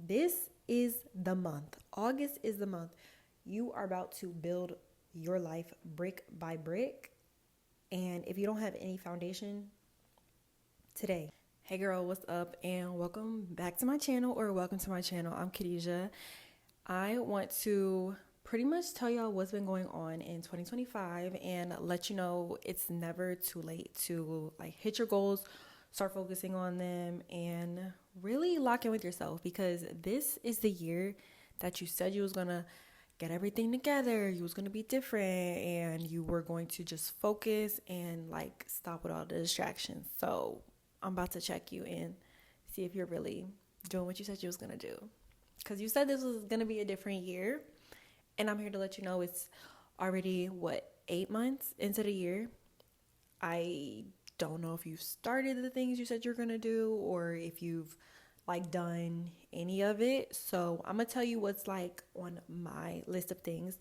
This is the month. August is the month. You are about to build your life brick by brick. And if you don't have any foundation today, hey girl, what's up? And welcome back to my channel, or welcome to my channel. I'm Khadijah. I want to pretty much tell y'all what's been going on in 2025 and let you know it's never too late to hit your goals, start focusing on them, and really lock in with yourself, because this is the year that you said you was gonna get everything together, you was gonna be different, and you were going to just focus and stop with all the distractions. So I'm about to check you and see if you're really doing what you said you was gonna do, because you said this was gonna be a different year, and I'm here to let you know it's already 8 months into the year. I don't know if you've started the things you said you're gonna do, or if you've done any of it. So I'm gonna tell you what's on my list of things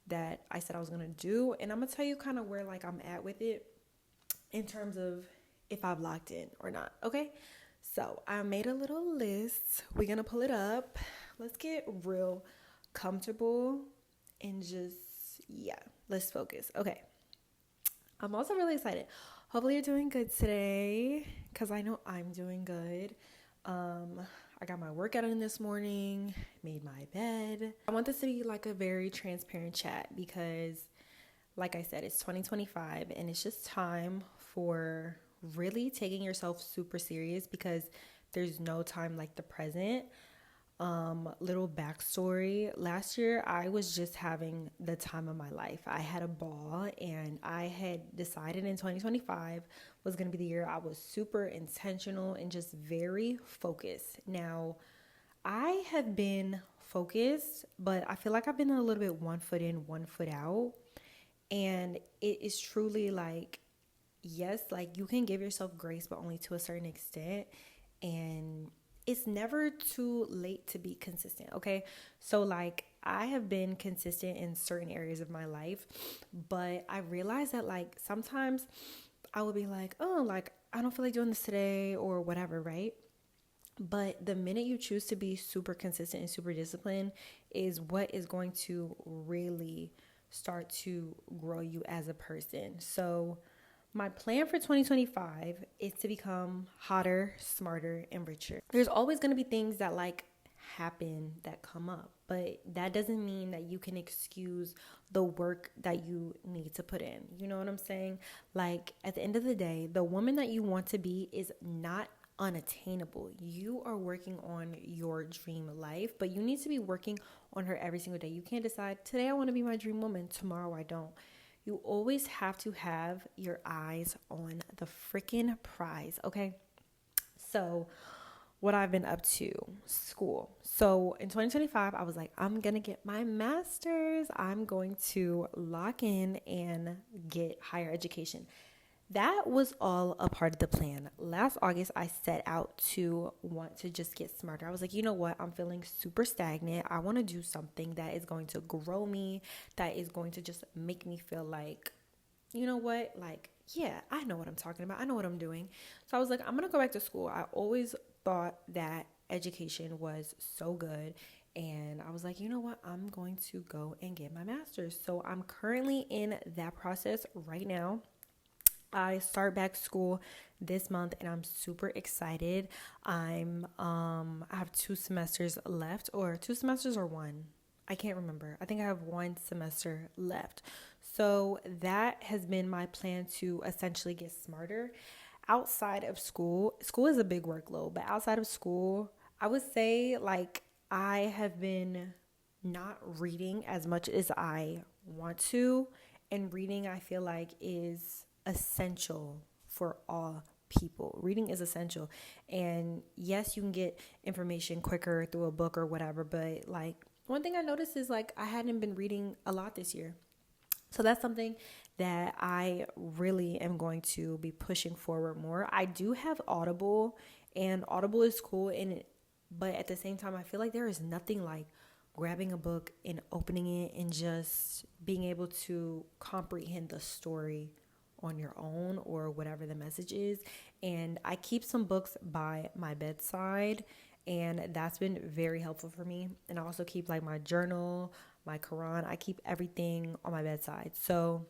that I said I was gonna do, and I'm gonna tell you kind of where I'm at with it in terms of if I've locked in or not. Okay, so I made a little list. We're gonna pull it up. Let's get real comfortable and let's focus. Okay, I'm also really excited. Hopefully you're doing good today, because I know I'm doing good. I got my workout in this morning, made my bed. I want this to be a very transparent chat, because like I said, it's 2025 and it's just time for really taking yourself super serious, because there's no time like the present. Little backstory. Last year, I was just having the time of my life. I had a ball, and I had decided in 2025 was going to be the year I was super intentional and just very focused. Now, I have been focused, but I feel like I've been a little bit one foot in, one foot out. And it is truly yes, you can give yourself grace, but only to a certain extent. And it's never too late to be consistent, okay? So I have been consistent in certain areas of my life, but I realized that sometimes I would be I don't feel like doing this today or whatever, right? But the minute you choose to be super consistent and super disciplined is what is going to really start to grow you as a person. So my plan for 2025 is to become hotter, smarter, and richer. There's always going to be things that happen that come up, but that doesn't mean that you can excuse the work that you need to put in. You know what I'm saying? At the end of the day, the woman that you want to be is not unattainable. You are working on your dream life, but you need to be working on her every single day. You can't decide, today I want to be my dream woman, tomorrow I don't. You always have to have your eyes on the freaking prize, okay? So what I've been up to, school. So in 2025, I was I'm going to get my master's. I'm going to lock in and get higher education. That was all a part of the plan. Last August, I set out to want to just get smarter. I was you know what? I'm feeling super stagnant. I want to do something that is going to grow me, that is going to just make me feel you know what? Yeah, I know what I'm talking about. I know what I'm doing. So I was I'm going to go back to school. I always thought that education was so good. And I was you know what? I'm going to go and get my master's. So I'm currently in that process right now. I start back school this month, and I'm super excited. I have 2 semesters left, or 2 semesters or one. I can't remember. I think I have 1 semester left. So that has been my plan, to essentially get smarter. Outside of school is a big workload, but outside of school, I would say I have been not reading as much as I want to, and reading I feel is essential for all people. Reading is essential. And yes, you can get information quicker through a book or whatever, but one thing I noticed is I hadn't been reading a lot this year. So that's something that I really am going to be pushing forward more. I do have Audible, and Audible is cool, but at the same time, I feel there is nothing grabbing a book and opening it and just being able to comprehend the story on your own, or whatever the message is. And I keep some books by my bedside, And that's been very helpful for me. And I also keep like my journal, my Quran. I keep everything on my bedside. So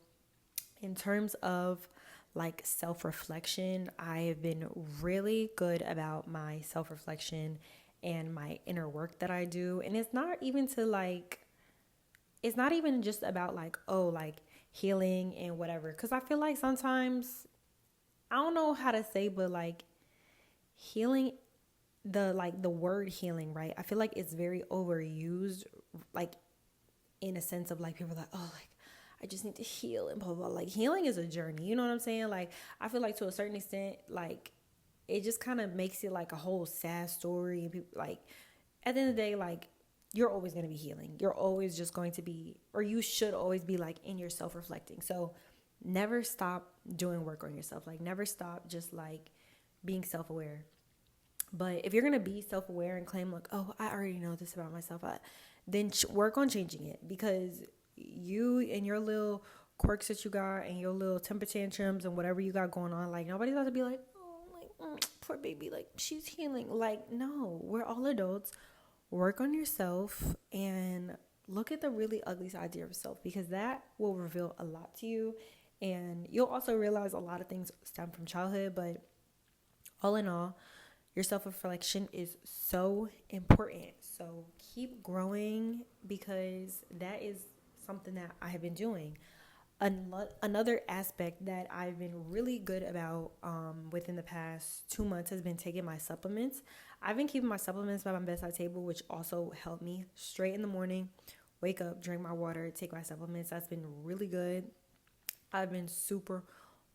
in terms of like self-reflection, I have been really good about my self-reflection and my inner work that I do. And it's not even just about like, oh, like healing and whatever. Cause I feel like sometimes, I don't know how to say, but like healing, the word healing, right? I feel like it's very overused, like in a sense of like people are like, oh, like I just need to heal and blah, blah, blah. Like healing is a journey. You know what I'm saying? Like I feel like to a certain extent, like it just kind of makes it like a whole sad story. And people, like at the end of the day, like you're always going to be healing. You're always just going to be, or you should always be like in your self-reflecting. So never stop doing work on yourself. Like never stop just like being self-aware. But if you're going to be self-aware and claim like, oh, I already know this about myself, then work on changing it, because you and your little quirks that you got and your little temper tantrums and whatever you got going on, like nobody's about to be like, oh, like poor baby, like she's healing. Like, no, we're all adults. Work on yourself and look at the really ugly side of yourself, because that will reveal a lot to you. And you'll also realize a lot of things stem from childhood. But all in all, your self-reflection is so important. So keep growing, because that is something that I have been doing. Another aspect that I've been really good about within the past 2 months has been taking my supplements. I've been keeping my supplements by my bedside table, which also helped me straight in the morning. Wake up, drink my water, take my supplements. That's been really good. I've been super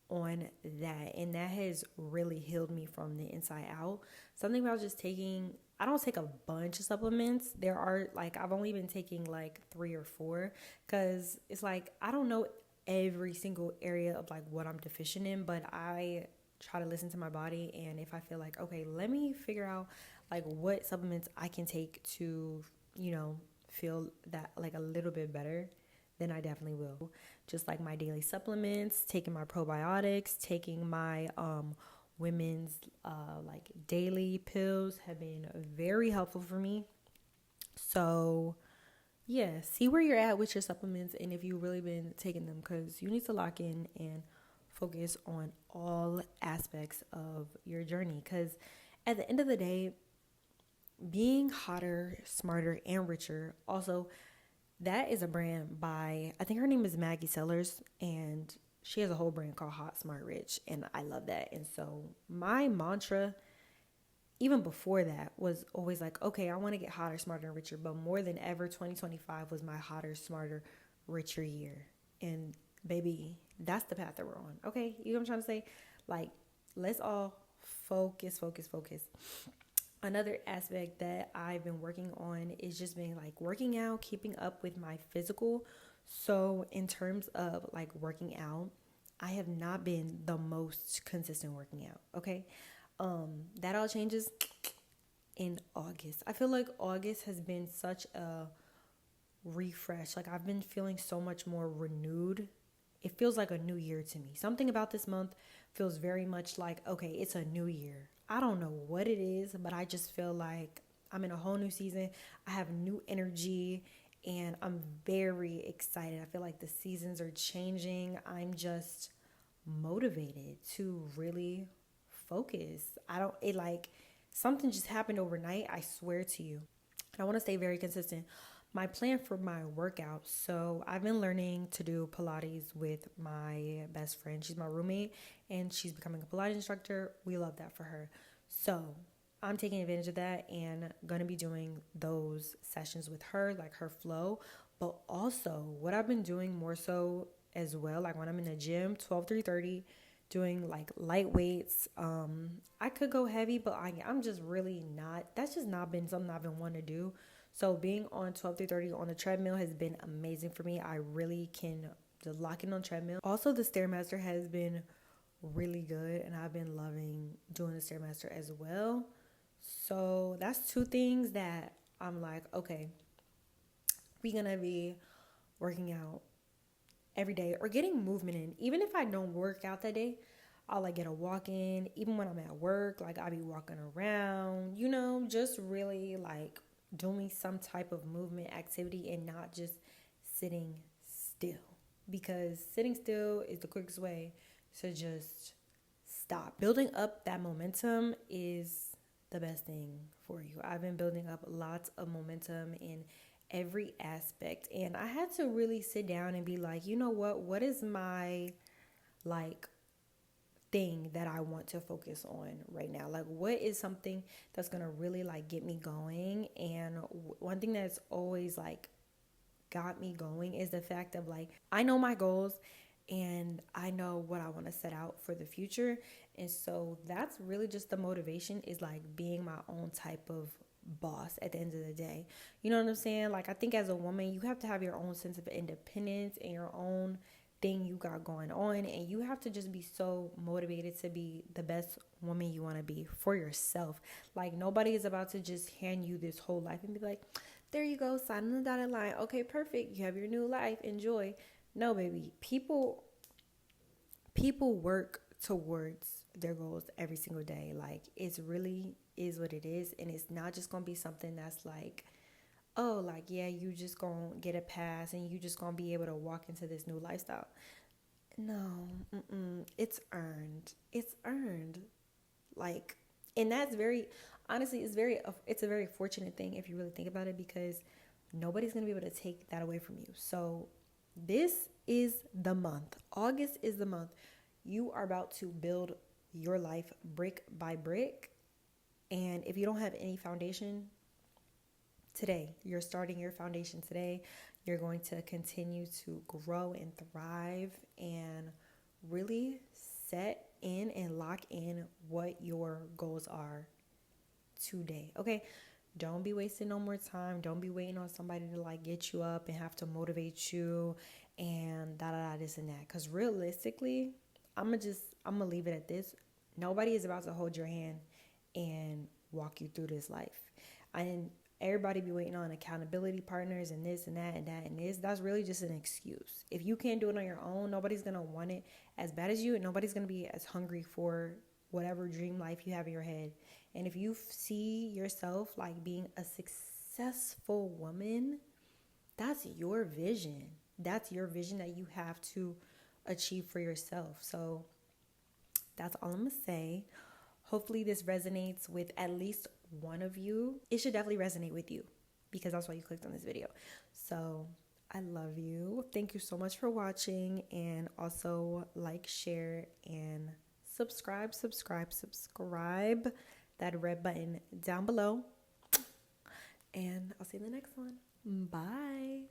on that, and that has really healed me from the inside out. Something about just taking, I don't take a bunch of supplements. There are like, I've only been taking like 3 or 4, because it's like I don't know every single area of like what I'm deficient in, but I try to listen to my body. And if I feel like, okay, let me figure out like what supplements I can take to, feel that like a little bit better, then I definitely will. Just like my daily supplements, taking my probiotics, taking my women's like daily pills have been very helpful for me. So yeah, see where you're at with your supplements and if you've really been taking them, because you need to lock in and focus on all aspects of your journey. Because at the end of the day, being hotter, smarter, and richer, also, that is a brand by, I think her name is Maggie Sellers, and she has a whole brand called Hot, Smart, Rich, and I love that. And so my mantra, even before that, was always like, okay, I want to get hotter, smarter, and richer. But more than ever, 2025 was my hotter, smarter, richer year. And baby, that's the path that we're on. Okay, you know what I'm trying to say? Like, let's all focus, focus, focus. Another aspect that I've been working on is just being like working out, keeping up with my physical. So in terms of like working out, I have not been the most consistent working out. Okay. That all changes in August. I feel like August has been such a refresh. Like I've been feeling so much more renewed. It feels like a new year to me. Something about this month feels very much like, okay, it's a new year. I don't know what it is, but I just feel like I'm in a whole new season. I have new energy and I'm very excited. I feel like the seasons are changing. I'm just motivated to really focus. Something just happened overnight, I swear to you. And I want to stay very consistent. My plan for my workouts. So I've been learning to do Pilates with my best friend. She's my roommate and she's becoming a Pilates instructor. We love that for her. So I'm taking advantage of that and going to be doing those sessions with her, like her flow. But also what I've been doing more so as well, like when I'm in the gym, 12-3:30, doing like light weights. I could go heavy, but I'm just really not. That's just not been something I've been wanting to do. So being on 12-3:30 on the treadmill has been amazing for me. I really can just lock in on treadmill. Also, the Stairmaster has been really good, and I've been loving doing the Stairmaster as well. So that's 2 things that I'm like, okay, we're going to be working out every day or getting movement in. Even if I don't work out that day, I'll like get a walk in. Even when I'm at work, like I'll be walking around, just really like doing some type of movement activity and not just sitting still. Because sitting still is the quickest way to just stop. Building up that momentum is the best thing for you. I've been building up lots of momentum in every aspect, and I had to really sit down and be like, you know what is my like thing that I want to focus on right now? Like, what is something that's gonna really like get me going? And one thing that's always like got me going is the fact of like, I know my goals and I know what I want to set out for the future. And so that's really just the motivation, is like being my own type of boss at the end of the day. You know what I'm saying? Like, I think as a woman, you have to have your own sense of independence and your own thing you got going on, and you have to just be so motivated to be the best woman you want to be for yourself. Like, nobody is about to just hand you this whole life and be like, there you go, sign on the dotted line, okay, perfect, you have your new life, enjoy. No, baby, people work towards their goals every single day. Like, it's really is what it is, and it's not just gonna be something that's like, oh, like, yeah, you just gonna get a pass and you just gonna be able to walk into this new lifestyle. No, it's earned. It's earned. Like, and that's very, honestly, it's a very fortunate thing if you really think about it, because nobody's gonna be able to take that away from you. So this is the month. August is the month. You are about to build your life brick by brick. And if you don't have any foundation, today, you're starting your foundation today. You're going to continue to grow and thrive and really set in and lock in what your goals are today. Okay? Don't be wasting no more time. Don't be waiting on somebody to like get you up and have to motivate you and this and that. Because realistically, I'm gonna leave it at this. Nobody is about to hold your hand and walk you through this life. And everybody be waiting on accountability partners and this and that and that and this. That's really just an excuse. If you can't do it on your own, nobody's gonna want it as bad as you, and nobody's gonna be as hungry for whatever dream life you have in your head. And if you see yourself like being a successful woman, that's your vision. That's your vision that you have to achieve for yourself. So that's all I'm gonna say. Hopefully this resonates with at least one of you. It should definitely resonate with you, because that's why you clicked on this video. So I love you. Thank you so much for watching, and also like, share, and subscribe. That red button down below. And I'll see you in the next one. Bye.